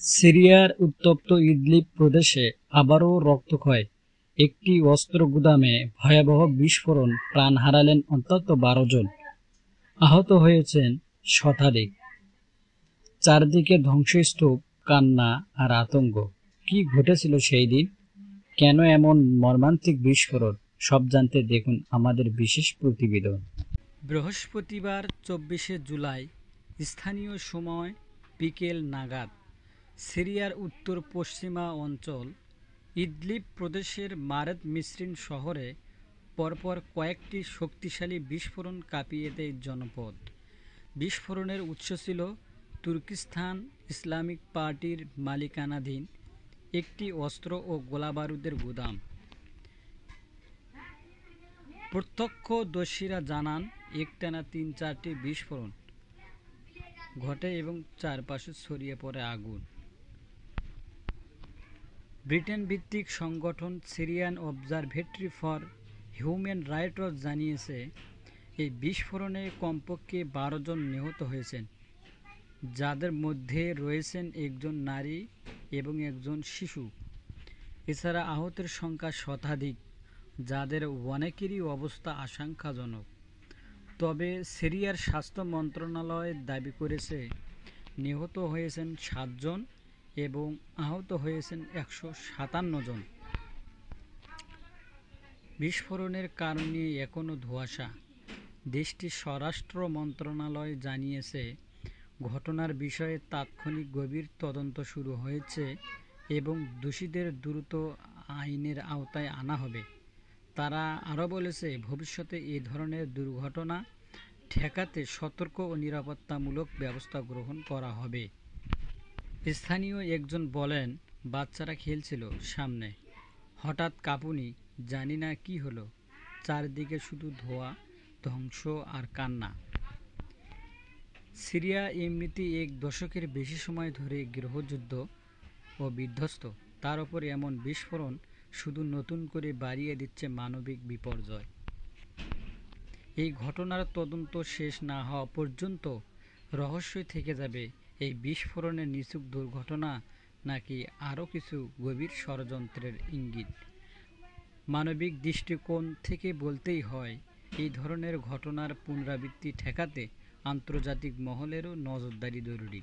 সিরিয়ার উত্তপ্ত ইদলিব প্রদেশে আবারও রক্তক্ষয়, একটি অস্ত্র গুদামে ভয়াবহ বিস্ফোরণ, প্রাণ হারালেন অন্তত ১২ জন, আহত হয়েছেন শতাধিক। চারদিকে ধ্বংসস্তূপ, কান্না আর আতঙ্ক। কি ঘটেছিল সেই দিন? কেন এমন মর্মান্তিক বিস্ফোরণ? সব জানতে দেখুন আমাদের বিশেষ প্রতিবেদন। বৃহস্পতিবার ২৪শে জুলাই স্থানীয় সময় বিকেল নাগাদ সিরিয়ার উত্তর পশ্চিমা অঞ্চল ইদলিব প্রদেশের মারেদ মিসরিন শহরে পরপর কয়েকটি শক্তিশালী বিস্ফোরণ কাঁপিয়ে দেয় জনপদ। বিস্ফোরণের উৎস ছিল তুর্কিস্তান ইসলামিক পার্টির মালিকানাধীন একটি অস্ত্র ও গোলাবারুদের গুদাম। প্রত্যক্ষদর্শীরা জানান, একটানা ৩-৪টি বিস্ফোরণ ঘটে এবং চারপাশে ছড়িয়ে পড়ে আগুন। ব্রিটেন ভিত্তিক সংগঠন Syrian observatory for human rights জানিয়েছে, এই বিস্ফোরণে কমপক্ষে ১২ জন নিহত হয়েছেন, যাদের মধ্যে রয়েছেন একজন নারী এবং একজন শিশু। এছাড়া আহতের সংখ্যা শতাধিক, যাদের অনেকেরই অবস্থা আশঙ্কাজনক। তবে সিরিয়ার স্বাস্থ্য মন্ত্রণালয় দাবি করেছে, নিহত হয়েছেন ৭ জন এবং আহত হয়েছেন ১৫৭ জন। বিস্ফোরণের কারণ নিয়ে এখনও ধোঁয়াশা। দেশটির স্বরাষ্ট্র মন্ত্রণালয় জানিয়েছে, ঘটনার বিষয়ে তাৎক্ষণিক গভীর তদন্ত শুরু হয়েছে এবং দোষীদের দ্রুত আইনের আওতায় আনা হবে। তারা আরও বলেছে, ভবিষ্যতে এ ধরনের দুর্ঘটনা ঠেকাতে সতর্ক ও নিরাপত্তামূলক ব্যবস্থা গ্রহণ করা হবে। স্থানীয় একজন বলেন, বাচ্চারা খেলছিল সামনে, হঠাৎ কাঁপুনি, জানি না কি হলো, চারদিকে শুধু ধোঁয়া, ধ্বংস আর কান্না। সিরিয়া এমনিতেই ১ দশকের বেশি সময় ধরে গৃহযুদ্ধ ও বিধ্বস্ত, তার উপর এমন বিস্ফোরণ শুধু নতুন করে বাড়িয়ে দিচ্ছে মানবিক বিপর্যয়। এই ঘটনার তদন্ত শেষ না হওয়া পর্যন্ত রহস্যই থেকে যাবে, এই বিস্ফোরণের নিছক দুর্ঘটনা নাকি আরও কিছু গভীর ষড়যন্ত্রের ইঙ্গিত। মানবিক দৃষ্টিকোণ থেকে বলতেই হয়, এই ধরনের ঘটনার পুনরাবৃত্তি ঠেকাতে আন্তর্জাতিক মহলেরও নজরদারি জরুরি।